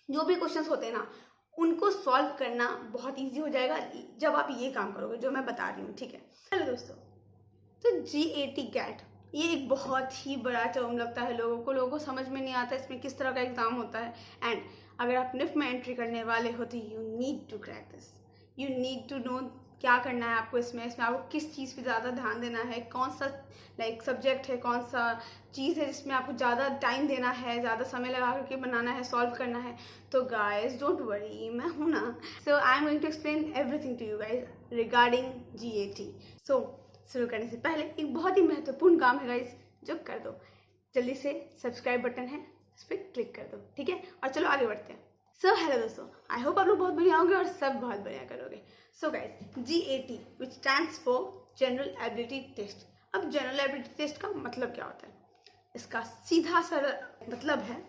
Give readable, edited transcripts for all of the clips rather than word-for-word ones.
जो भी क्वेश्चंस होते हैं ना, उनको सॉल्व करना बहुत ईजी हो जाएगा जब आप ये काम करोगे जो मैं बता रही हूँ, ठीक है। हेलो दोस्तों, तो GAT गैट ये एक बहुत ही बड़ा टर्म लगता है लोगों को समझ में नहीं आता इसमें किस तरह का एग्जाम होता है। एंड अगर आप निफ्ट में एंट्री करने वाले हो तो you need to crack this, you need to know क्या करना है आपको इसमें आपको किस चीज़ पे ज़्यादा ध्यान देना है, कौन सा सब्जेक्ट है, कौन सा चीज़ है जिसमें आपको ज़्यादा टाइम देना है, ज़्यादा समय लगा करके बनाना है, सॉल्व करना है। तो गाइज डोंट वरी, मैं हूँ ना। So I am going to explain everything to you guys regarding GAT। सो शुरू करने से पहले एक बहुत ही महत्वपूर्ण काम है गाइज, जो कर दो, जल्दी से सब्सक्राइब बटन है उस पर क्लिक कर दो, ठीक है। और चलो आगे बढ़ते हैं। सो हेलो दोस्तों, आई होप आप लोग बहुत बढ़िया होंगे और सब बहुत बढ़िया करोगे। So guys GAT which stands for general ability test. अब जनरल एबिलिटी टेस्ट का मतलब क्या होता है? इसका सीधा सा मतलब है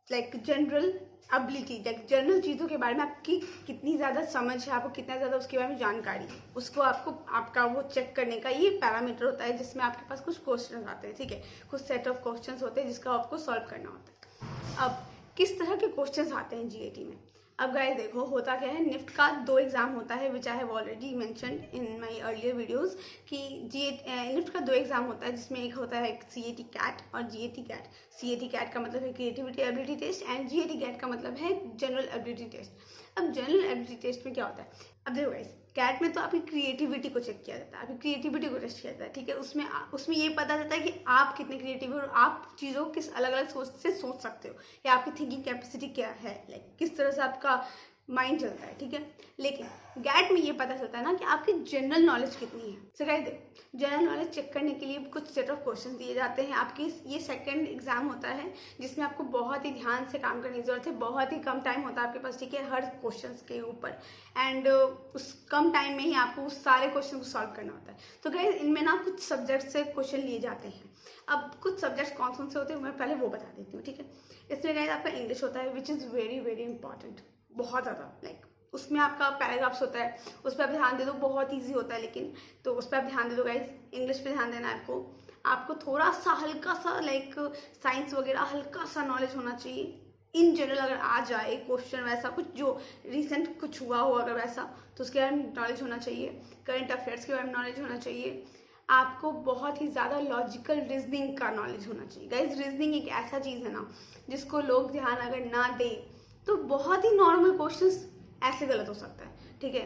जनरल एबिलिटी, जनरल चीज़ों के बारे में आपकी कितनी ज़्यादा समझ है, आपको कितना ज़्यादा उसके बारे में जानकारी है, उसको आपको आपका वो चेक करने का ये पैरामीटर होता है जिसमें आपके पास कुछ क्वेश्चन आते हैं, ठीक है। कुछ सेट ऑफ क्वेश्चन होते हैं जिसका आपको सॉल्व करना होता है। अब किस तरह के क्वेश्चन आते हैं GAT में? अब गाइस देखो, होता क्या है, निफ्ट का 2 एग्जाम होता है which I have already mentioned in my earlier videos कि निफ्ट का 2 एग्जाम होता है जिसमें एक होता है CAT कैट और GAT कैट। CAT कैट का मतलब है creativity ability test and GAT cat का मतलब है जनरल एबिलिटी टेस्ट। अब जनरल एबिलिटी टेस्ट में क्या होता है? अब देखो गाइस, कैट में तो आपकी क्रिएटिविटी को चेक किया जाता है, आपकी क्रिएटिविटी को टेस्ट किया जाता है, ठीक है। उसमें ये पता चलता है कि आप कितने क्रिएटिव हो और आप चीज़ों को किस अलग अलग सोच से सोच सकते हो, या आपकी थिंकिंग कैपेसिटी क्या है, किस तरह से आपका माइंड चलता है, ठीक है। लेकिन गैट में ये पता चलता है ना कि आपकी जनरल नॉलेज कितनी है। सो गाइस देखो, जनरल नॉलेज चेक करने के लिए कुछ सेट ऑफ क्वेश्चन दिए जाते हैं। आपकी ये सेकंड एग्जाम होता है जिसमें आपको बहुत ही ध्यान से काम करने की जरूरत है, बहुत ही कम टाइम होता है आपके पास, ठीक है, हर क्वेश्चन के ऊपर। एंड उस कम टाइम में ही आपको उस सारे क्वेश्चन को सॉल्व करना होता है। तो गाइस इनमें ना कुछ सब्जेक्ट से क्वेश्चन लिए जाते हैं। अब कुछ सब्जेक्ट कौन कौन से होते हैं मैं पहले वो बता देती हूँ, ठीक है। इसमें गाइस आपका इंग्लिश होता है which is very very important, बहुत ज़्यादा। उसमें आपका पैराग्राफ्स होता है, उस पर आप ध्यान दे दो, बहुत इजी होता है लेकिन, तो उस पर आप ध्यान दे दो गाइज। इंग्लिश पे ध्यान देना है आपको थोड़ा सा हल्का सा साइंस वगैरह हल्का सा नॉलेज होना चाहिए इन जनरल। अगर आ जाए क्वेश्चन वैसा कुछ जो रिसेंट कुछ हुआ हो अगर वैसा, तो उसके बारे में नॉलेज होना चाहिए। करंट अफेयर्स के बारे में नॉलेज होना चाहिए। आपको बहुत ही ज़्यादा लॉजिकल रीजनिंग का नॉलेज होना चाहिए। गाइज रीजनिंग एक ऐसा चीज़ है ना जिसको लोग ध्यान अगर ना दे तो बहुत ही नॉर्मल क्वेश्चंस ऐसे गलत हो सकता है, ठीक है।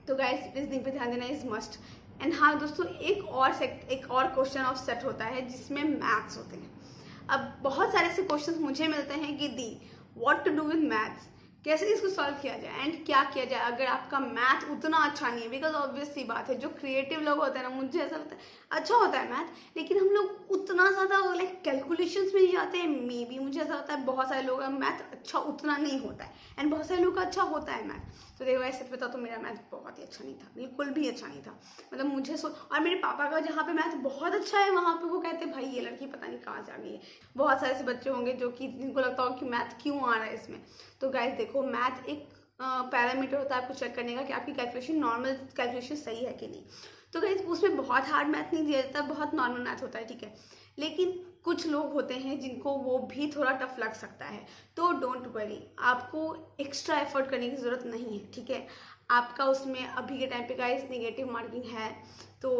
तो गाइस रीजनिंग पे ध्यान देना इज मस्ट। एंड हाँ दोस्तों, एक और क्वेश्चन ऑफ सेट होता है जिसमें मैथ्स होते हैं। अब बहुत सारे ऐसे क्वेश्चन मुझे मिलते हैं कि the what to do with maths, कैसे इसको सॉल्व किया जाए एंड क्या किया जाए अगर आपका मैथ उतना अच्छा नहीं है। बिकॉज ऑब्वियस सी बात है, जो क्रिएटिव लोग होते हैं ना, मुझे ऐसा लगता है अच्छा होता है मैथ, लेकिन हम लोग उतना ज़्यादा कैलकुलेशंस में नहीं जाते हैं। मे बी मुझे ऐसा लगता है बहुत सारे लोगों का मैथ अच्छा उतना नहीं होता है एंड बहुत सारे लोगों का अच्छा होता है मैथ। तो देखो ऐसे पता तो मेरा मैथ बहुत ही अच्छा नहीं था, बिल्कुल भी अच्छा नहीं था। मतलब मुझे और मेरे पापा का जहाँ पे मैथ बहुत अच्छा है वहाँ पे वो कहते भाई ये लड़की पता नहीं कहाँ से आ गई है। बहुत सारे ऐसे बच्चे होंगे जो कि जिनको लगता हो कि मैथ क्यों आ रहा है इसमें। तो गाइस देखो, मैथ एक पैरामीटर होता है आपको चेक करने का कि आपकी कैलकुलेशन नॉर्मल कैलकुलेशन सही है कि नहीं। तो गाइस उसमें बहुत हार्ड मैथ नहीं दिया जाता, बहुत नॉर्मल मैथ होता है, ठीक है। लेकिन कुछ लोग होते हैं जिनको वो भी थोड़ा टफ लग सकता है, तो डोंट वरी, आपको एक्स्ट्रा एफर्ट करने की ज़रूरत नहीं है, ठीक है। आपका उसमें अभी के टाइम पे गाइस नेगेटिव मार्किंग है, तो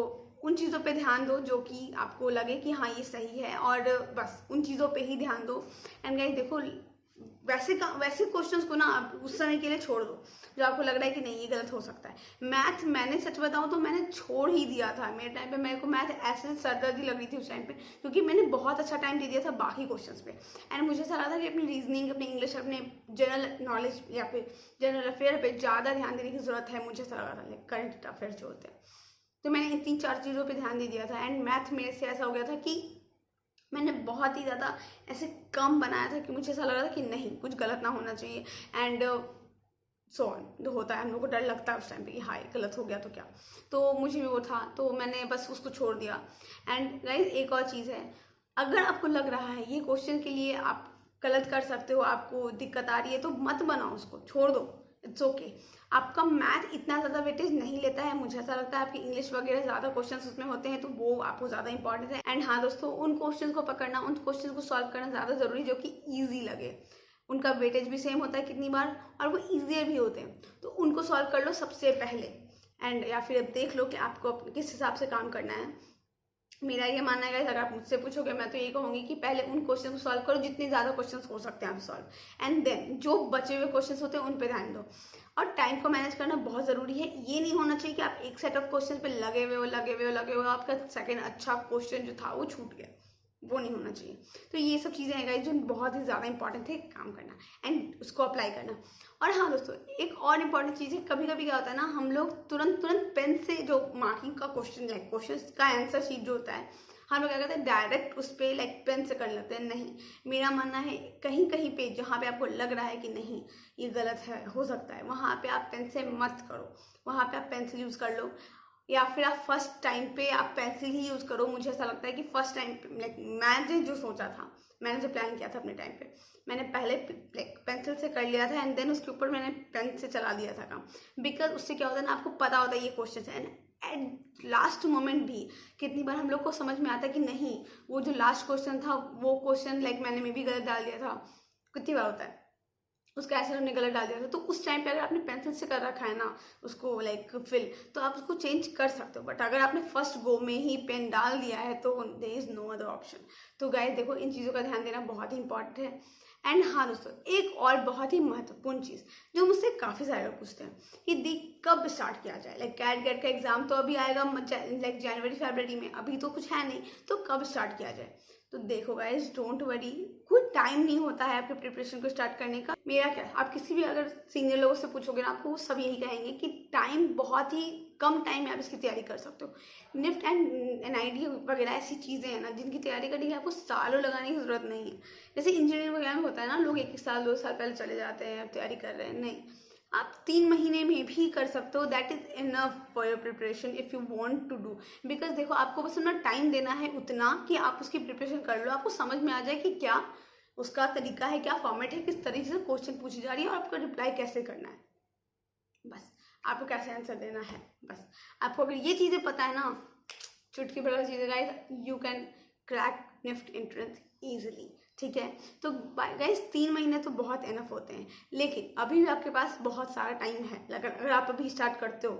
उन चीज़ों पे ध्यान दो जो कि आपको लगे कि हाँ ये सही है, और बस उन चीज़ों पे ही ध्यान दो। एंड गाइस देखो, वैसे क्वेश्चंस को ना आप उस समय के लिए छोड़ दो जो आपको लग रहा है कि नहीं ये गलत हो सकता है। मैथ मैंने सच बताऊं तो मैंने छोड़ ही दिया था। मेरे टाइम पे मेरे को मैथ ऐसे सरदर्दी लग रही थी उस टाइम पे, क्योंकि मैंने बहुत अच्छा टाइम दे दिया था बाकी क्वेश्चंस पे। एंड मुझे ऐसा लगा था कि अपनी रीजनिंग, अपनी इंग्लिश, अपने जनरल नॉलेज या फिर जनरल अफेयर पे ज़्यादा ध्यान देने की जरूरत है। मुझे ऐसा लगा था करंट अफेयर जो होते हैं, तो मैंने इन 3-4 चीज़ों पर ध्यान दे दिया था। एंड मैथ मेरे से ऐसा हो गया था कि मैंने बहुत ही ज़्यादा ऐसे कम बनाया था कि मुझे ऐसा लग रहा था कि नहीं कुछ गलत ना होना चाहिए। एंड सो ऑन जो होता है, हम लोग को डर लगता है उस टाइम पे कि हाँ गलत हो गया तो क्या। तो मुझे भी वो था, तो मैंने बस उसको छोड़ दिया। एंड गाइस एक और चीज़ है, अगर आपको लग रहा है ये क्वेश्चन के लिए आप गलत कर सकते हो, आपको दिक्कत आ रही है, तो मत बनाओ, उसको छोड़ दो, इट्स ओके। आपका मैथ इतना ज़्यादा वेटेज नहीं लेता है, मुझे ऐसा लगता है आपकी इंग्लिश वगैरह ज़्यादा क्वेश्चंस उसमें होते हैं, तो वो आपको ज़्यादा इंपॉर्टेंट है। एंड हाँ दोस्तों, उन क्वेश्चंस को पकड़ना, उन क्वेश्चंस को सॉल्व करना ज़्यादा ज़रूरी जो कि ईजी लगे। उनका वेटेज भी सेम होता है कितनी बार, और वो ईजियर भी होते हैं, तो उनको सॉल्व कर लो सबसे पहले। एंड या फिर अब देख लो कि आपको किस हिसाब से काम करना है। मेरा ये मानना है अगर आप मुझसे पूछोगे मैं तो ये कहूँगी कि पहले उन क्वेश्चन को सॉल्व करो जितने ज़्यादा क्वेश्चन हो सकते हैं आप सॉल्व, एंड देन जो बचे हुए क्वेश्चन होते हैं उन पे ध्यान दो। और टाइम को मैनेज करना बहुत ज़रूरी है। ये नहीं होना चाहिए कि आप एक सेट ऑफ क्वेश्चन पे लगे हुए हो आपका सेकंड अच्छा क्वेश्चन जो था वो छूट गया, वो नहीं होना चाहिए। तो ये सब चीज़ें हैं गाइस जो बहुत ही ज़्यादा इंपॉर्टेंट है काम करना एंड उसको अप्लाई करना। और हाँ दोस्तों, एक और इम्पॉर्टेंट चीज़ है, कभी कभी क्या होता है ना, हम लोग तुरंत पेन से जो मार्किंग का क्वेश्चन क्वेश्चन का आंसर शीट जो होता है, हम लोग क्या करते हैं डायरेक्ट उस पर पेन से कर लेते हैं। नहीं, मेरा मानना है कहीं कहीं पे जहाँ पे आपको लग रहा है कि नहीं ये गलत है, हो सकता है, वहाँ पे आप पेन से मत करो, वहाँ पे आप पेंसिल यूज़ कर लो, या फिर आप फर्स्ट टाइम पे आप पेंसिल ही यूज़ करो। मुझे ऐसा लगता है कि फर्स्ट टाइम पे मैंने जो सोचा था, मैंने जो प्लान किया था अपने टाइम पे, मैंने पहले पेंसिल से कर लिया था एंड देन उसके ऊपर मैंने पेन से चला दिया था काम। बिकॉज उससे क्या होता है ना, आपको पता होता है ये क्वेश्चन है, एट लास्ट मोमेंट भी कितनी बार हम लोग को समझ में आता है कि नहीं वो जो लास्ट क्वेश्चन था वो क्वेश्चन मैंने मे भी गलत डाल दिया था। कितनी बार होता है उसका आंसर हमने गलत डाल दिया था, तो उस टाइम पे अगर आपने पेंसिल से कर रखा है ना उसको फिल, तो आप उसको चेंज कर सकते हो। बट अगर आपने फर्स्ट गो में ही पेन डाल दिया है तो there is no other option. तो गाइस देखो, इन चीज़ों का ध्यान देना बहुत ही इंपॉर्टेंट है। एंड हाँ दोस्तों, एक और बहुत ही महत्वपूर्ण चीज़ जो मुझसे काफ़ी सारे लोग पूछते हैं कि दी कब स्टार्ट किया जाए, कैट गेट का एग्जाम तो अभी आएगा जनवरी फरवरी में, अभी तो कुछ है नहीं, तो कब स्टार्ट किया जाए। तो देखो गाइस, डोंट वरी, कोई टाइम नहीं होता है आपके प्रिपरेशन को स्टार्ट करने का। मेरा क्या, आप किसी भी अगर सीनियर लोगों से पूछोगे ना, आपको वो सब यही कहेंगे कि टाइम बहुत ही कम टाइम में आप इसकी तैयारी कर सकते हो। निफ्ट एंड एनआईडी वगैरह ऐसी चीज़ें हैं ना जिनकी तैयारी करने के लिए आपको सालों लगाने की ज़रूरत नहीं है। जैसे इंजीनियरिंग वगैरह में होता है ना, लोग 1 साल 2 साल पहले चले जाते हैं तैयारी कर रहे हैं, नहीं, आप 3 महीने में भी कर सकते हो। That is enough for your preparation if you want to do. Because देखो, आपको बस अपना टाइम देना है उतना कि आप उसकी प्रिपरेशन कर लो, आपको समझ में आ जाए कि क्या उसका तरीका है, क्या फॉर्मेट है, किस तरीके से क्वेश्चन पूछी जा रही है और आपको रिप्लाई कैसे करना है, बस आपको कैसे आंसर देना है। बस आपको अगर ये चीज़ें पता है ना, चुटकी भर चीज़ें guys, you can crack NIFT entrance easily. ठीक है, तो गाइस 3 महीने तो बहुत इनफ होते हैं, लेकिन अभी भी आपके पास बहुत सारा टाइम है। अगर आप अभी स्टार्ट करते हो,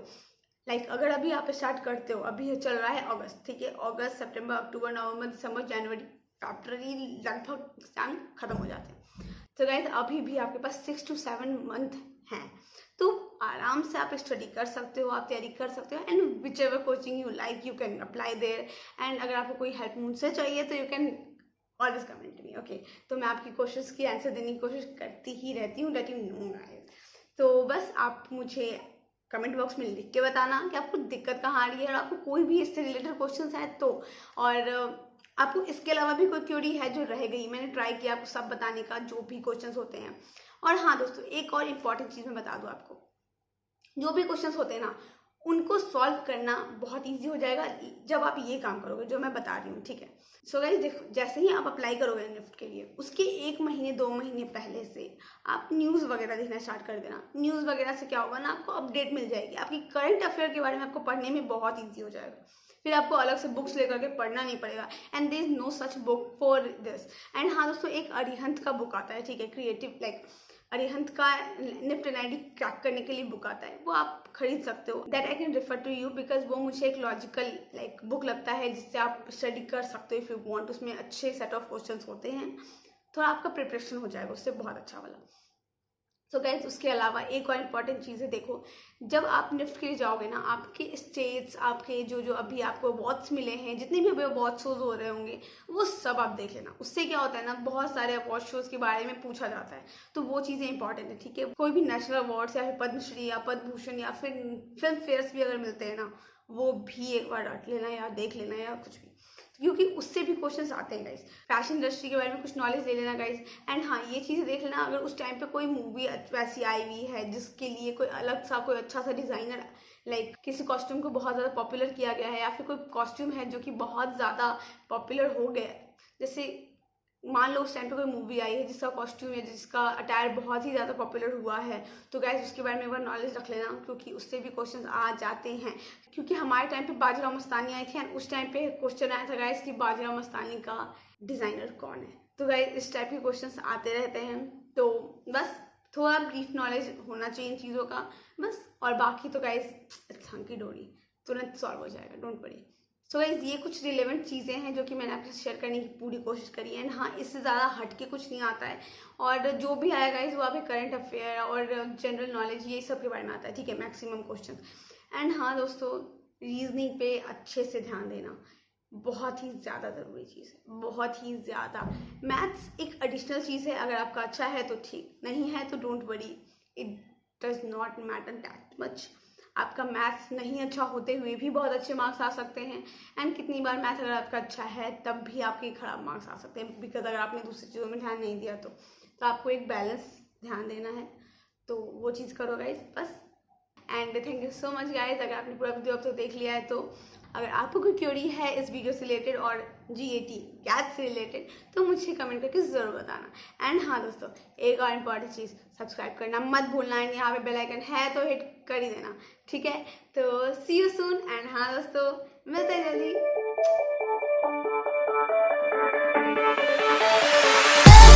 अगर अभी आप स्टार्ट करते हो, अभी चल रहा है अगस्त, ठीक है, अगस्त सितंबर अक्टूबर नवंबर दिसंबर जनवरी, फरवरी, लगभग एग्जाम खत्म हो जाते हैं। तो गाइस अभी भी आपके पास 6 to 7 मंथ हैं, तो आराम से आप स्टडी कर सकते हो, आप तैयारी कर सकते हो। And whichever coaching you like you can apply there. And अगर आपको कोई हेल्प मुझसे चाहिए तो you can always comment me, okay. तो मैं आपकी क्वेश्चंस की आंसर देने की कोशिश करती ही रहती हूँ, लेट यू नो गाइस। तो बस आप मुझे कमेंट बॉक्स में लिख के बताना कि आपको दिक्कत कहाँ आ रही है, और आपको कोई भी इससे रिलेटेड क्वेश्चंस है तो, और आपको इसके अलावा भी कोई क्वेरी है जो रह गई, मैंने ट्राई किया आपको सब बताने का, जो भी क्वेश्चंस होते हैं। और हाँ दोस्तों, एक और इम्पॉर्टेंट चीज़ मैं बता दूँ आपको, जो भी क्वेश्चंस होते हैं ना उनको सॉल्व करना बहुत इजी हो जाएगा जब आप ये काम करोगे जो मैं बता रही हूँ, ठीक है। सो गाइस देखो, जैसे ही आप अप्लाई करोगे निफ्ट के लिए, उसके 1 महीने 2 महीने पहले से आप न्यूज़ वगैरह देखना स्टार्ट कर देना। न्यूज़ वगैरह से क्या होगा ना, आपको अपडेट मिल जाएगी, आपकी करंट अफेयर के बारे में आपको पढ़ने में बहुत ईजी हो जाएगा। फिर आपको अलग से बुक्स लेकर के पढ़ना नहीं पड़ेगा, and there is no such book for this. And हाँ दोस्तों, एक अरिहंत का बुक आता है, ठीक है, क्रिएटिव अरिहंत का निफ्ट एनआईडी क्रैक करने के लिए बुक आता है, वो आप खरीद सकते हो। That I can refer to you, because वो मुझे एक लॉजिकल बुक लगता है जिससे आप स्टडी कर सकते हो इफ़ यू वांट। उसमें अच्छे सेट ऑफ क्वेश्चंस होते हैं, थोड़ा आपका प्रिपरेशन हो जाएगा उससे बहुत अच्छा वाला। सो गाइज उसके अलावा एक और इम्पॉर्टेंट चीज़ है, देखो जब आप निफ्ट के लिए जाओगे ना, आपके स्टेट्स, आपके जो अभी आपको अवार्ड्स मिले हैं, जितने भी अभी अवार्ड शोज हो रहे होंगे, वो सब आप देख लेना। उससे क्या होता है ना, बहुत सारे अवार्ड शोज के बारे में पूछा जाता है, तो वो चीज़ें इंपॉर्टेंट है, ठीक है। कोई भी नेशनल अवार्ड्स या फिर पद्मश्री या पद्म भूषण या फिर फिल्म फेयर्स भी अगर मिलते हैं ना, वो भी एक बार रट लेना या देख लेना या कुछ भी, क्योंकि उससे भी क्वेश्चंस आते हैं गाइस। फैशन इंडस्ट्री के बारे में कुछ नॉलेज ले लेना गाइस। एंड हाँ, ये चीज़ें देख लेना, अगर उस टाइम पे कोई मूवी वैसी आई हुई है जिसके लिए कोई अलग सा कोई अच्छा सा डिज़ाइनर किसी कॉस्ट्यूम को बहुत ज़्यादा पॉपुलर किया गया है, या फिर कोई कॉस्ट्यूम है जो कि बहुत ज़्यादा पॉपुलर हो गया है, जैसे मान लो उस टाइम पे कोई मूवी आई है जिसका कॉस्ट्यूम है, जिसका अटायर बहुत ही ज़्यादा पॉपुलर हुआ है, तो गाइस उसके बारे में एक बार नॉलेज रख लेना, क्योंकि उससे भी क्वेश्चंस आ जाते हैं। क्योंकि हमारे टाइम पे बाजीराव मस्तानी आई थी, एंड उस टाइम पे क्वेश्चन आया था गाइस कि बाजीराव मस्तानी का डिज़ाइनर कौन है। तो गाइस इस टाइप के क्वेश्चंस आते रहते हैं। तो बस थोड़ा ब्रीफ नॉलेज होना चाहिए इन चीज़ों का बस, और बाकी तो गाइज इट्स हंकी डोरी, तुरंत सॉल्व हो जाएगा, डोंट वरी। सो गाइज ये कुछ रिलेवेंट चीज़ें हैं जो कि मैंने आपके साथ शेयर करने की पूरी कोशिश करी है। एंड हाँ, इससे ज़्यादा हट के कुछ नहीं आता है, और जो भी आएगा गाइज वो आपके करंट अफेयर और जनरल नॉलेज ये सब के बारे में आता है, ठीक है, मैक्सिमम क्वेश्चन। एंड हाँ दोस्तों, रीजनिंग पे अच्छे से ध्यान देना बहुत ही ज़्यादा ज़रूरी चीज़ है, बहुत ही ज़्यादा। मैथ्स एक एडिशनल चीज़ है, अगर आपका अच्छा है तो ठीक, नहीं है तो don't worry, it does not matter that much. आपका मैथ्स नहीं अच्छा होते हुए भी बहुत अच्छे मार्क्स आ सकते हैं, एंड कितनी बार मैथ अगर आपका अच्छा है तब भी आपके खराब मार्क्स आ सकते हैं, बिकॉज अगर आपने दूसरी चीज़ों में ध्यान नहीं दिया तो आपको एक बैलेंस ध्यान देना है, तो वो चीज़ करो गाइज बस। And thank you so much guys, अगर आपने पूरा वीडियो अब तक देख लिया है तो अगर आपको कोई क्वेरी है इस वीडियो से रिलेटेड और GAT कैट से रिलेटेड तो मुझे कमेंट करके ज़रूर बताना। एंड हाँ दोस्तों, एक और इम्पॉर्टेंट चीज़, सब्सक्राइब करना मत भूलना, एंड यहाँ पे बेल आइकन है तो हिट कर ही देना, ठीक है। तो सी यू सून, एंड हाँ दोस्तों, मिलते हैं जल्दी।